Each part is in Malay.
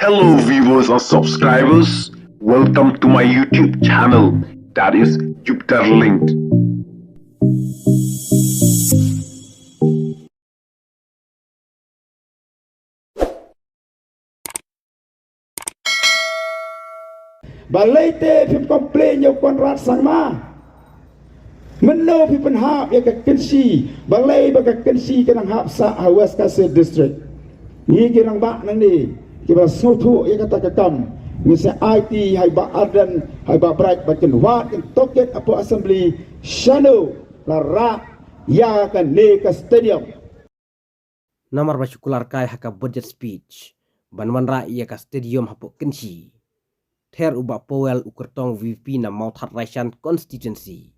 Hello viewers or subscribers, welcome to my YouTube channel, that is Jupiter Linked. Balai te phim komplain yo kon rat sang ma menno phi pen hap ya ka kensi balai ba ka kensi kanang hap sa West Kasih district ni kirang ba nang ni ki ba so thu ya kata ka kam ni se IT hai ba ardan hai ba bright ba ken wat ken toket apo assembly shano la ra ya ka ne ka stadium Namar basikular kai haka budget speech banwan ra ia ka stadium hapo kensi Ther ubak powel ukertong VP na Mount Hatraisan constituency.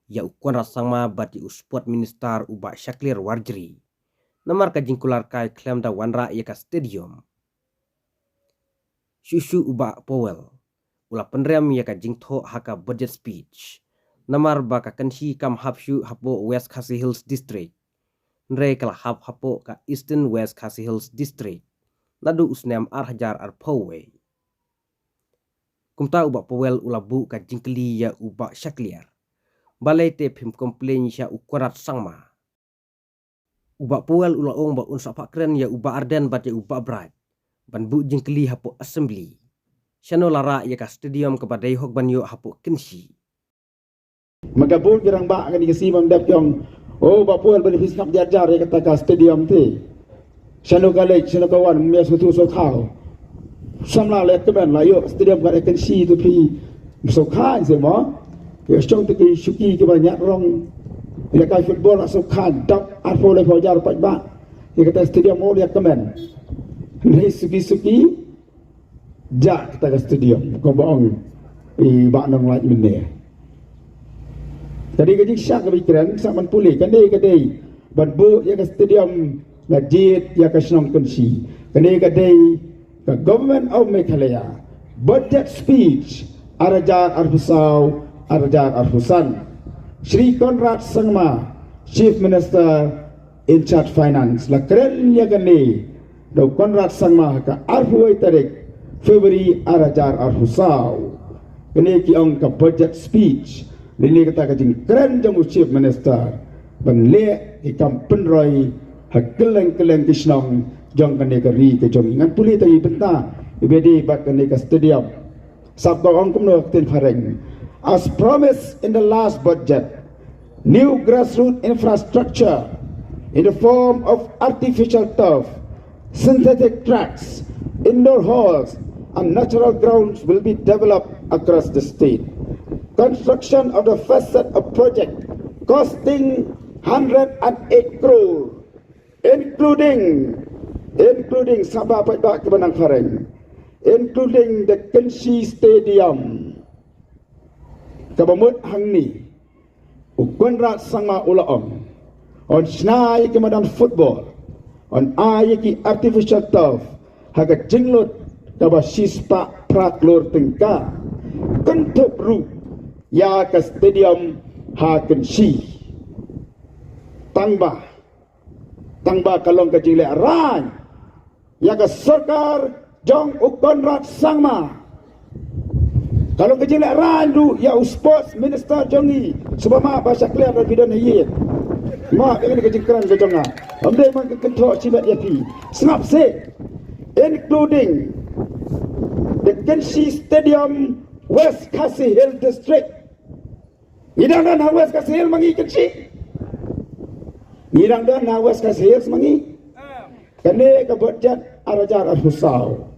Ya ukuan rasangma bati usport minister ubak Shaklir Warjri. Namar ka jingkular kai klaim da wanra ia ka stadium. Susu ubak powel. Ula penrem ia ka jingtho haka budget speech. Namar baka kensi kam hapshu hapo West Khasi Hills district. Nre kala hap hapo ka Eastern West Khasi Hills district. Nadu usnem arhajar arpowe. Kumta ubak powel ulabu ka jingkli ya ubak Shakliar. Balai te phim komplain ya ukurat sangma. Ubak powel ulaong ba unsa pakren ya ubak arden bat ya ubak bright. Ban bu jingkli hapo assembly. Shano lara ya ka stadium kepadai hok banyo hapo kensi. magabul kirang ba kan dikasi mamdap yang oh ba powel benefis nak jar ya kata ka stadium te shano college shano kawan mes tu so khao samla le keban la yo stadium ka kan si tu pi so khan se mo yo chong te ki shuki ke banyak rong ya ka football so khan dap arfo le fojar pat ba ya kata stadium mo ya kemen ni suki ja kata ka stadium ko baong i ba nang la mene tadi gaji syak ke pikiran sak man pulih kan dei ban bu ya ka stadium la jit ya ka snong kan si kan dei the government of Meghalaya budget speech Arajar Arfusau Arajar Arfusan Shri Conrad Sangma Chief Minister in charge finance la keren ya gani do Conrad Sangma ka arfuai tarik February Arajar Arfusau kini ki ong ka budget speech lini kata ka jing keren jamu Chief Minister ban le ki kam penroi hakeleng-keleng kisnong jong kane kari ke jong ingat puli tayi benta ibedi bat kane ka stadium sabda ong kumno tin fareng as promised in the last budget new grassroots infrastructure in the form of artificial turf synthetic tracks indoor halls and natural grounds will be developed across the state. Construction of the first set of project costing 108 crore including Sabah Pajak Kebanang Fareng, including the Kensi Stadium. Kabamut hang ni, Ukunrat Sanga Ulaong, on Snai Kemadam football, on Ayaki artificial turf, Haga Jinglot, Kaba Sispa Praklor Tingka, Kentup Ru, Yaka Stadium Hakensi, Tangba kalong ka jile ran ya ka sarkar jong ukonrat sangma kalong ka jile ran du ya sports minister jongi subama bahasa clear dan bidan hiye ma ini ka jingkran ka jonga amde man ka kontrol cibat yapi snap se including the Kensi Stadium West Khasi Hill district idang dan West Khasi Hill mangi Kensi Nirang dan West Khasi Hills mangi kane ka budget Arajar Arfusau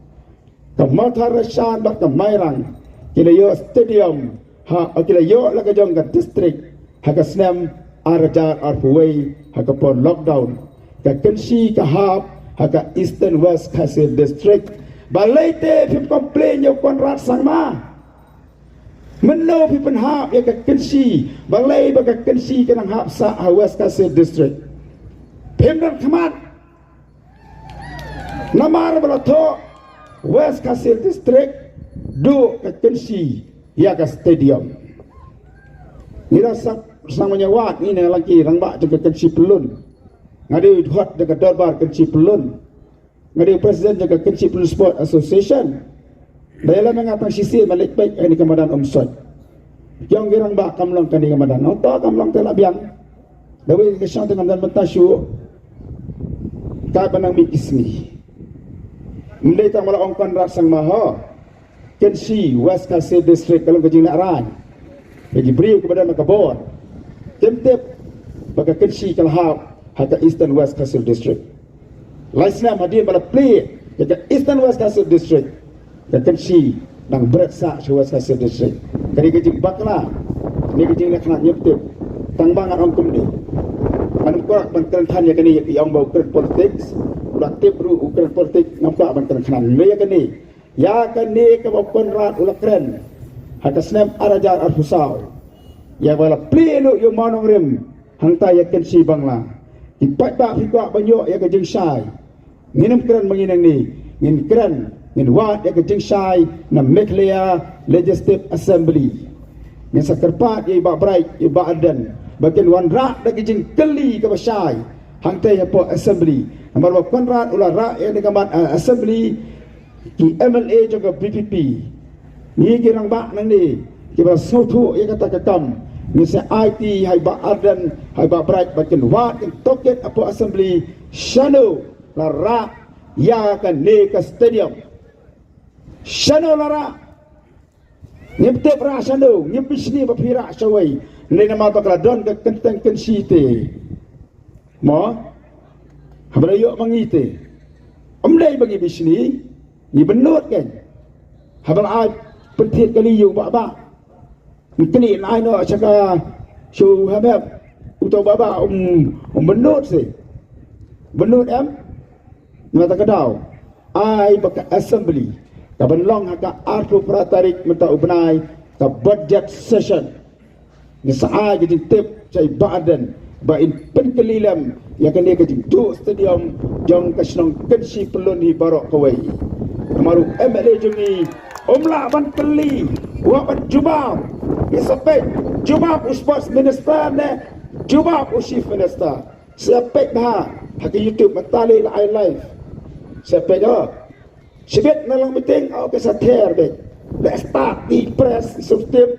ka Mount Hatraisan bak ka Mairang kilayo stadium ha kilayo la ka jong ka district ha ka snem Arajar Arfuway ha ka pon lockdown ka Kensi ka hap ha ka Eastern West Khasi district balai te phim complain yo Conrad Sangma menno phi pen hap ya ka Kensi balai ba ka Kensi kanang hap sa West Khasi district Pemdan Khamat Namar Balato West Khasi district do ka Kensi ya ka stadium nira samanya wat ni lagi rang ba ka Kensi pelun ngadi hot dekat darbar Kensi pelun ngadi presiden jaga Kenchi Blue Sport Association dalam mengatang sisi balik baik ini kemadan omsot yang girang ba kamlang kani kemadan to kamlang tela biang dawi kesang dengan dan bentasyu ka banang mikismi mulai ta mala ongkon rasang maha Kenchi West Kasih District kalau kejing nak ran bagi beri kepada makabor kemtep bagi Kenchi kalahap haka Eastern West Kasih District laisnya hadir pada play bagi Eastern West Kasih District dan Kenchi nang beratsa West Kasih District kali kejing bakla ni kejing nak nak nyeptep tangbangan ongkom ni anu korak bantan than ya kani yang bau kret politics ulah tip ru ukret politik nampak bantan khan le ya kani ke konrad ulah kren haka snap arajar arfusau ya bala play lu yo manong rem hangta ya Kenchi bangla ipat tak fikwa banyo ya kejing sai nginam keren menginang ni ngin keren ngin wat ya kejing sai na Meklea Legislative Assembly ngin sakerpat ya iba bright iba adan bagian wan rak da kejing keli ke basai hangtai ya po assembly nomor konrad ulah rak ya di kamar assembly ki MLA juga BPP ni kirang bak nang ni kita sautu ya kata kakam ni se IT hai ba adan hai ba bright bagian wat yang toket apo assembly shano la rak ya kan ni ke stadium shano la rak nyepte pra shano nyepishni ba pira shawai ni nama bakal don ke kenteng Kenchi te mo habra yo mangite omlei bagi bisni ni benut kan habra ai pentit kali yo ba kini ai no chaka shu habab uto baba benut se benut em mata kadau ai baka assembly ka benlong haka artu pratarik mata ubnai ka budget session ni saa jadi tip cai badan ba in penkelilam ya kan dia ke do stadium jong kasnong Kenchi pelun hi barok kawai amaru MLA jungi omla ban keli wa ban jubab ni sampai jubab sports minister ne jubab chief minister sampai dah hak YouTube matali la live sampai dah sibet nalang meeting au ke sater be let's start the press subscribe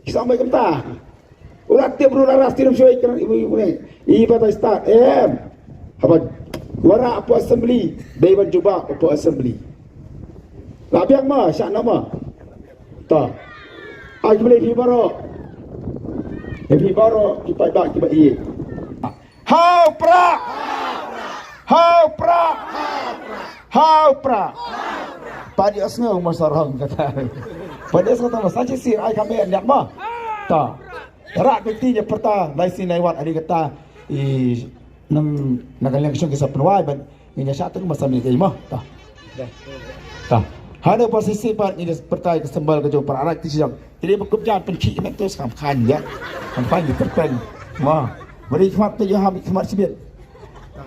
sampai kemta ulah tiap ulah ras tiap syoi kan ibu ni ibu tak start apa wara apa assembly dewan juba apa assembly labiang mah syak nama ta ai boleh di baro kipai bak kipai i hau pra padi asngo masarang kata pada kata masajid sir ai kami ndak mah ta rak ketinya perta laisi lewat ada kata nang nagalang kisah kisah penuai ban ini satu masa ni mah ta ada posisi part ini pertai kesembal ke jauh para artis yang jadi bekerja penci itu skamkan ya sampai terpen mah beri khidmat tu yo hamid khidmat sibit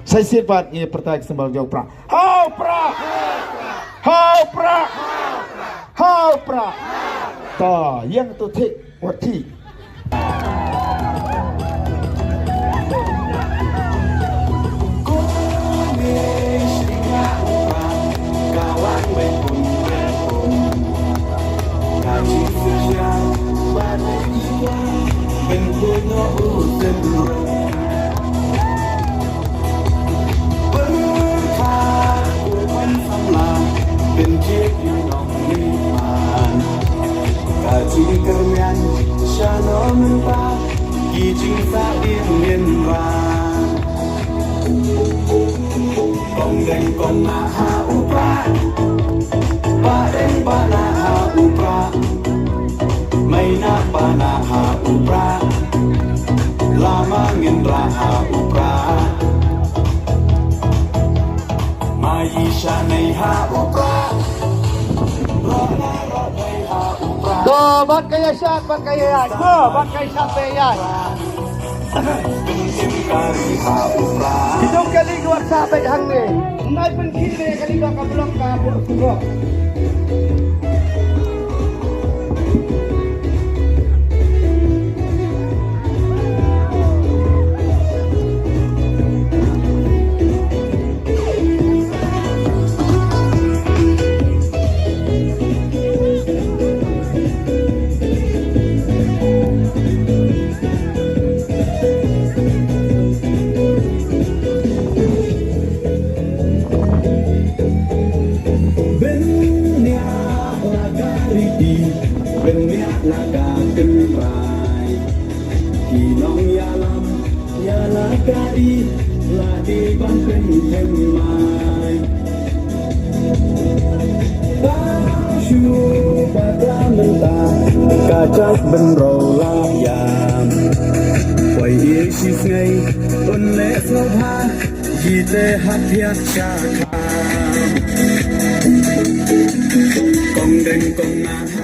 saya sifat ini pertai kesembal jauh pra ta yang tu tik wati Kong ha upra ba deng ba na ha upra mai na ba na ha upra lama ngin ra ha upra mai sha nei ha upra ro na ro nei ha upra do bat kaya shot go bat kaya shot pe yan Hidung kali luar sampai hang ni. Nai pun kiri kali luar kablok ka kari lagi bangpen hemai Bashu pada mentah kacak benrolah yam Wai yesis ngai unle sobha jite hatiak syakam Kong deng kong nah